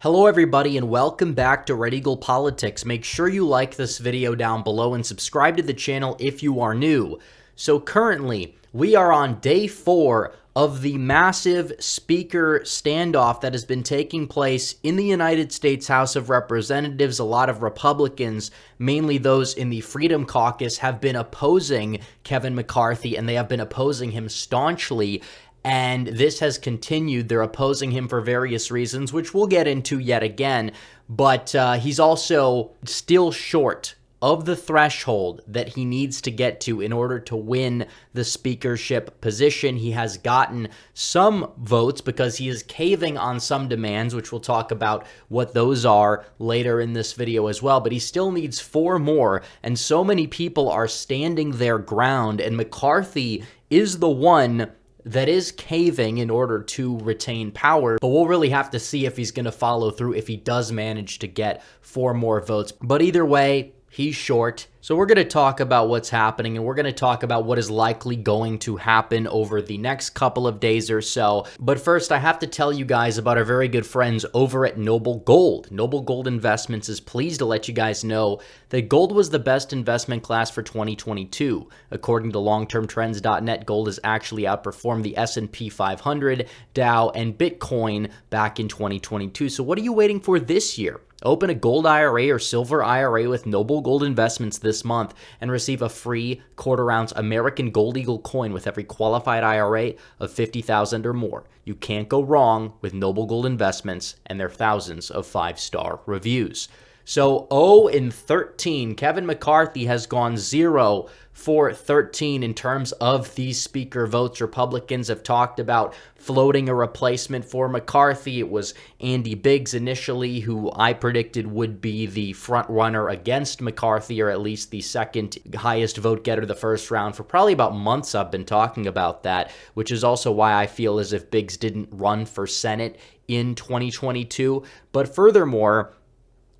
Hello everybody and welcome back to Red Eagle Politics. Make sure you like this video down below and subscribe to the channel if you are new. So currently, we are on day 4 of the massive speaker standoff that has been taking place in the United States House of Representatives. A lot of Republicans, mainly those in the Freedom Caucus, have been opposing Kevin McCarthy, and they have been opposing him staunchly. And this has continued. They're opposing him for various reasons, which we'll get into yet again. But he's also still short of the threshold that he needs to get to in order to win the speakership position. He has gotten some votes because he is caving on some demands, which we'll talk about what those are later in this video as well. But he still needs 4 more, and so many people are standing their ground, and McCarthy is the one that is caving in order to retain power. But we'll really have to see if he's going to follow through if he does manage to get 4 more votes. But either way, he's short. So we're going to talk about what's happening, and we're going to talk about what is likely going to happen over the next couple of days or so. But first, I have to tell you guys about our very good friends over at Noble Gold. Noble Gold Investments is pleased to let you guys know that gold was the best investment class for 2022. According to longtermtrends.net, gold has actually outperformed the S&P 500, Dow, and Bitcoin back in 2022. So what are you waiting for this year? Open a gold IRA or silver IRA with Noble Gold Investments this month and receive a free quarter-ounce American Gold Eagle coin with every qualified IRA of $50,000 or more. You can't go wrong with Noble Gold Investments and their thousands of 5-star reviews. So 0-13, Kevin McCarthy has gone 0 for 13 in terms of these speaker votes. Republicans have talked about floating a replacement for McCarthy. It was Andy Biggs initially, who I predicted would be the front runner against McCarthy, or at least the second highest vote getter the first round. For probably about months I've been talking about that, which is also why I feel as if Biggs didn't run for Senate in 2022. But furthermore,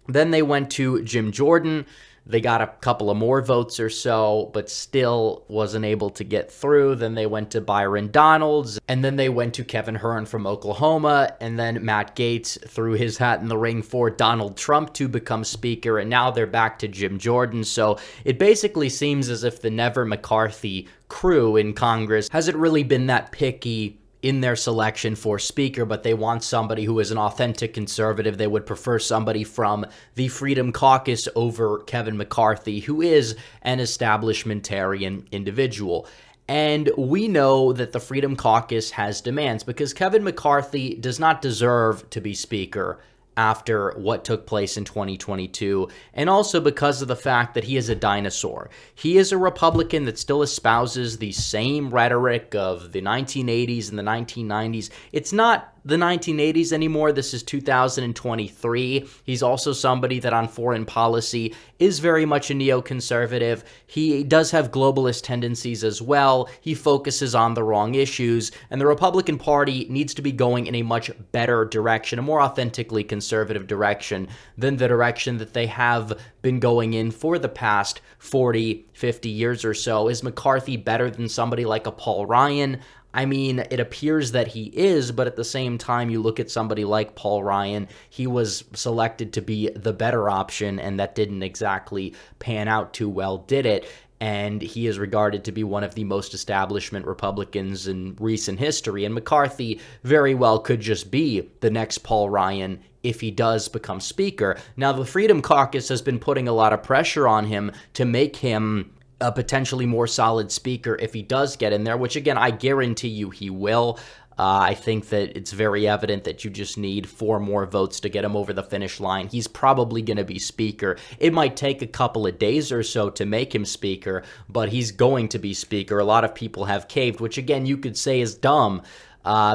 then they went to Jim Jordan. They got a couple of more votes or so, but still wasn't able to get through. Then they went to Byron Donalds, and then they went to Kevin Hern from Oklahoma, and then Matt Gaetz threw his hat in the ring for Donald Trump to become speaker, and now they're back to Jim Jordan. So it basically seems as if the Never McCarthy crew in Congress hasn't really been that picky in their selection for speaker, but they want somebody who is an authentic conservative. They would prefer somebody from the Freedom Caucus over Kevin McCarthy, who is an establishmentarian individual. And we know that the Freedom Caucus has demands because Kevin McCarthy does not deserve to be speaker after what took place in 2022, and also because of the fact that he is a dinosaur. He is a Republican that still espouses the same rhetoric of the 1980s and the 1990s. It's not the 1980s anymore. This is 2023. He's also somebody that on foreign policy is very much a neoconservative. He does have globalist tendencies as well. He focuses on the wrong issues, and the Republican Party needs to be going in a much better direction, a more authentically conservative direction than the direction that they have been going in for the past 40, 50 years or so. Is McCarthy better than somebody like a Paul Ryan? I mean, it appears that he is, but at the same time, you look at somebody like Paul Ryan, he was selected to be the better option, and that didn't exactly pan out too well, did it? And he is regarded to be one of the most establishment Republicans in recent history, and McCarthy very well could just be the next Paul Ryan if he does become speaker. Now, the Freedom Caucus has been putting a lot of pressure on him to make him a potentially more solid speaker if he does get in there, which again, I guarantee you he will. I think that it's very evident that you just need 4 more votes to get him over the finish line. He's probably going to be speaker. It might take a couple of days or so to make him speaker, but he's going to be speaker. A lot of people have caved, which again, you could say is dumb.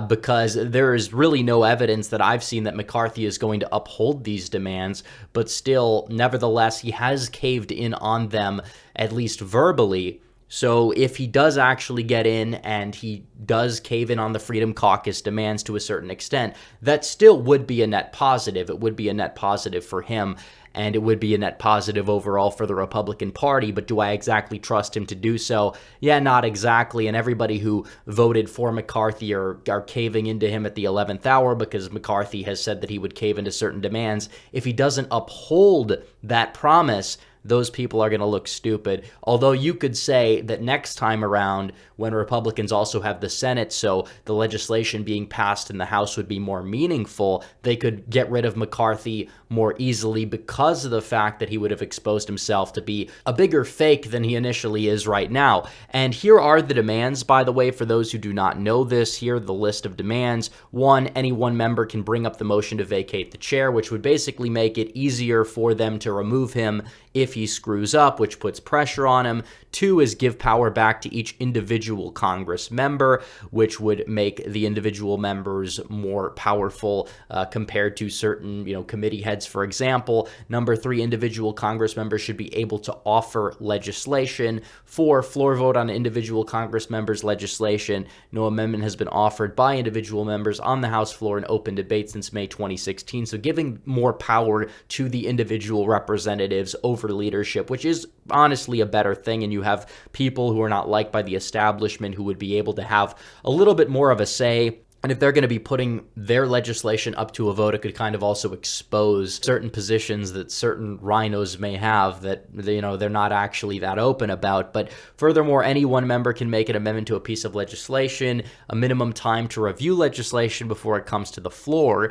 Because there is really no evidence that I've seen that McCarthy is going to uphold these demands, but still, nevertheless, he has caved in on them, at least verbally, So if he does actually get in and he does cave in on the Freedom Caucus demands to a certain extent, that still would be a net positive. It would be a net positive for him, and it would be a net positive overall for the Republican Party. But do I exactly trust him to do so? Yeah, not exactly. And everybody who voted for McCarthy are caving into him at the 11th hour because McCarthy has said that he would cave into certain demands. If he doesn't uphold that promise, those people are going to look stupid. Although you could say that next time around, when Republicans also have the Senate, so the legislation being passed in the House would be more meaningful, they could get rid of McCarthy more easily because of the fact that he would have exposed himself to be a bigger fake than he initially is right now. And here are the demands, by the way, for those who do not know this. Here are the list of demands. 1, any one member can bring up the motion to vacate the chair, which would basically make it easier for them to remove him if he screws up, which puts pressure on him. 2 is give power back to each individual Congress member, which would make the individual members more powerful compared to certain, committee heads, for example. Number 3, individual Congress members should be able to offer legislation. 4, floor vote on individual Congress members' legislation. No amendment has been offered by individual members on the House floor in open debate since May 2016. So giving more power to the individual representatives over leadership, which is honestly a better thing. And you have people who are not liked by the establishment who would be able to have a little bit more of a say. And if they're going to be putting their legislation up to a vote, it could kind of also expose certain positions that certain rhinos may have that, they're not actually that open about. But furthermore, any one member can make an amendment to a piece of legislation, a minimum time to review legislation before it comes to the floor,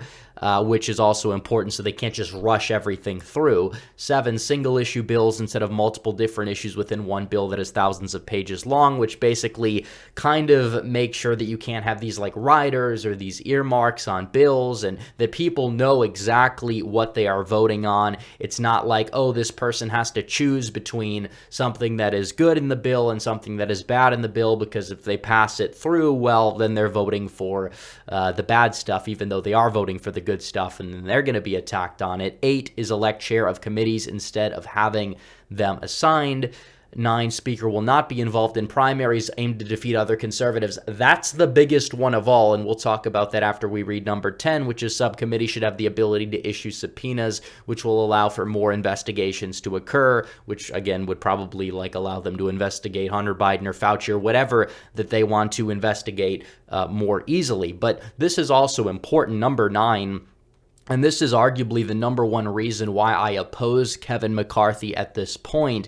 which is also important, so they can't just rush everything through. 7, single-issue bills instead of multiple different issues within one bill that is thousands of pages long, which basically kind of makes sure that you can't have these like riders or these earmarks on bills, and that people know exactly what they are voting on. It's not like, oh, this person has to choose between something that is good in the bill and something that is bad in the bill, because if they pass it through, well, then they're voting for the bad stuff, even though they are voting for the good stuff, and then they're going to be attacked on it. 8 is elect chair of committees instead of having them assigned. 9, speaker will not be involved in primaries aimed to defeat other conservatives. That's the biggest one of all, and we'll talk about that after we read number 10, which is subcommittee should have the ability to issue subpoenas, which will allow for more investigations to occur, which again would probably allow them to investigate Hunter Biden or Fauci or whatever that they want to investigate more easily. But this is also important, number 9. And this is arguably the number one reason why I oppose Kevin McCarthy at this point,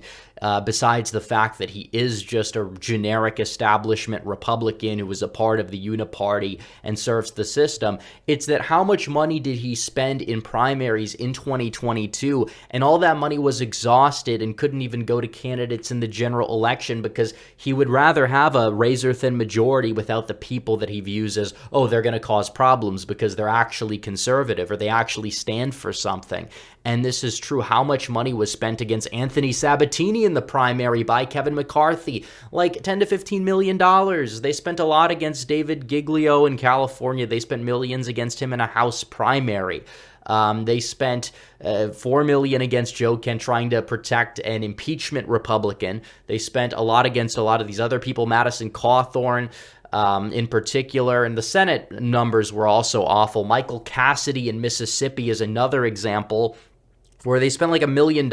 besides the fact that he is just a generic establishment Republican who was a part of the Uniparty and serves the system. It's that how much money did he spend in primaries in 2022? And all that money was exhausted and couldn't even go to candidates in the general election because he would rather have a razor-thin majority without the people that he views as, oh, they're going to cause problems because they're actually conservative or they actually stand for something. And this is true. How much money was spent against Anthony Sabatini in the primary by Kevin McCarthy? Like $10 to $15 million. They spent a lot against David Giglio in California. They spent millions against him in a House primary. They spent $4 million against Joe Kent trying to protect an impeachment Republican. They spent a lot against a lot of these other people, Madison Cawthorn in particular, and the Senate numbers were also awful. Michael Cassidy in Mississippi is another example where they spent like $1 million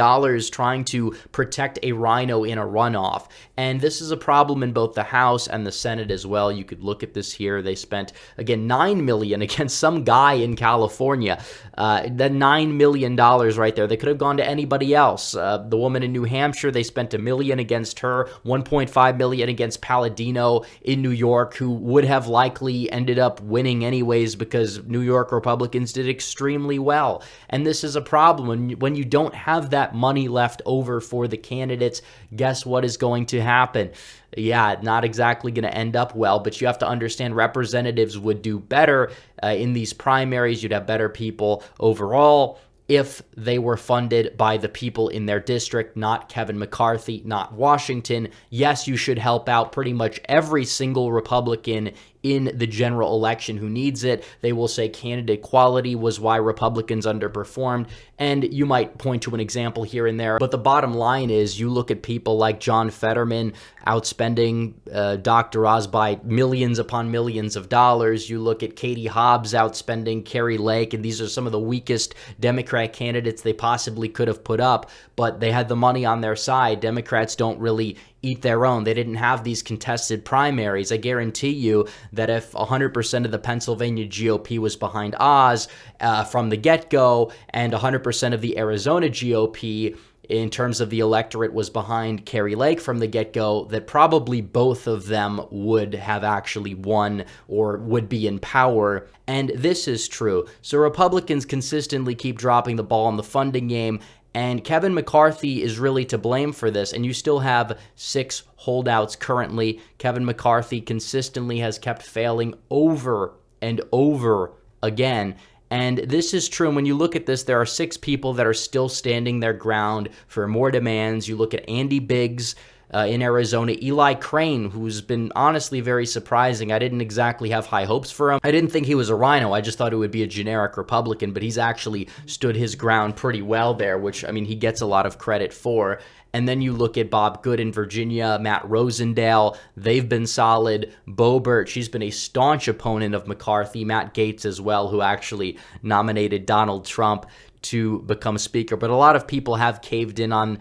trying to protect a rhino in a runoff. And this is a problem in both the House and the Senate as well. You could look at this here. They spent, again, $9 million against some guy in California. That $9 million right there, they could have gone to anybody else. The woman in New Hampshire, they spent $1 million against her, $1.5 million against Palladino in New York, who would have likely ended up winning anyways because New York Republicans did extremely well. And this is a problem. When you don't have that money left over for the candidates, guess what is going to happen? Yeah, not exactly going to end up well, but you have to understand representatives would do better in these primaries. You'd have better people overall if they were funded by the people in their district, not Kevin McCarthy, not Washington. Yes, you should help out pretty much every single Republican in the general election who needs it. They will say candidate quality was why Republicans underperformed, and you might point to an example here and there. But the bottom line is, you look at people like John Fetterman outspending Dr. Oz by millions upon millions of dollars. You look at Katie Hobbs outspending Carrie Lake, and these are some of the weakest Democrat candidates they possibly could have put up, but they had the money on their side. Democrats don't really eat their own. They didn't have these contested primaries. I guarantee you that if 100% of the Pennsylvania GOP was behind Oz from the get-go, and 100% of the Arizona GOP in terms of the electorate was behind Carrie Lake from the get-go, that probably both of them would have actually won or would be in power. And this is true. So Republicans consistently keep dropping the ball in the funding game, and Kevin McCarthy is really to blame for this. And you still have 6 holdouts currently. Kevin McCarthy consistently has kept failing over and over again. And this is true. And when you look at this, there are 6 people that are still standing their ground for more demands. You look at Andy Biggs in Arizona, Eli Crane, who's been honestly very surprising. I didn't exactly have high hopes for him. I didn't think he was a rhino. I just thought it would be a generic Republican, but he's actually stood his ground pretty well there, which, I mean, he gets a lot of credit for. And then you look at Bob Good in Virginia, Matt Rosendale, they've been solid. Boebert, she's been a staunch opponent of McCarthy. Matt Gaetz as well, who actually nominated Donald Trump to become speaker. But a lot of people have caved in on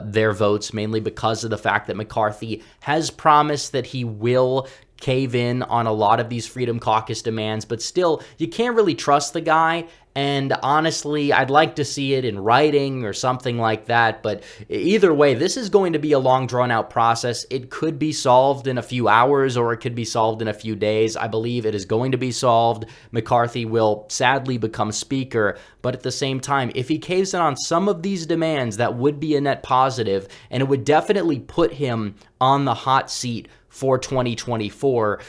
their votes, mainly because of the fact that McCarthy has promised that he will cave in on a lot of these Freedom Caucus demands, but still, you can't really trust the guy. And honestly, I'd like to see it in writing or something like that. But either way, this is going to be a long, drawn-out process. It could be solved in a few hours, or it could be solved in a few days. I believe it is going to be solved. McCarthy will sadly become speaker. But at the same time, if he caves in on some of these demands, that would be a net positive, and it would definitely put him on the hot seat for 2024,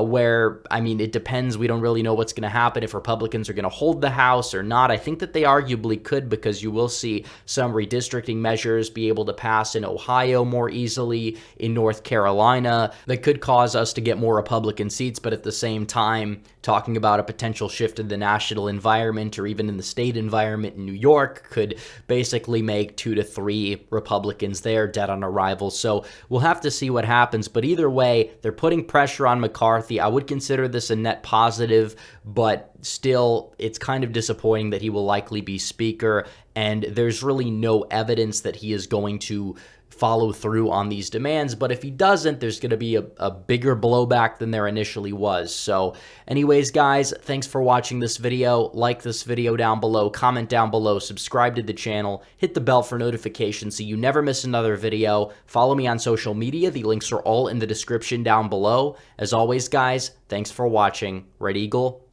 where, I mean, it depends. We don't really know what's going to happen, if Republicans are going to hold the House or not. I think that they arguably could, because you will see some redistricting measures be able to pass in Ohio more easily, in North Carolina, that could cause us to get more Republican seats. But at the same time, talking about a potential shift in the national environment or even in the state environment in New York could basically make 2 to 3 Republicans there dead on arrival. So we'll have to see what happens. But either way, they're putting pressure on McCarthy. I would consider this a net positive, but still, it's kind of disappointing that he will likely be speaker, and there's really no evidence that he is going to follow through on these demands. But if he doesn't, there's going to be a bigger blowback than there initially was. So anyways, guys, thanks for watching this video. Like this video down below, comment down below, subscribe to the channel, hit the bell for notifications so you never miss another video. Follow me on social media. The links are all in the description down below. As always, guys, thanks for watching. Red Eagle,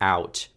out.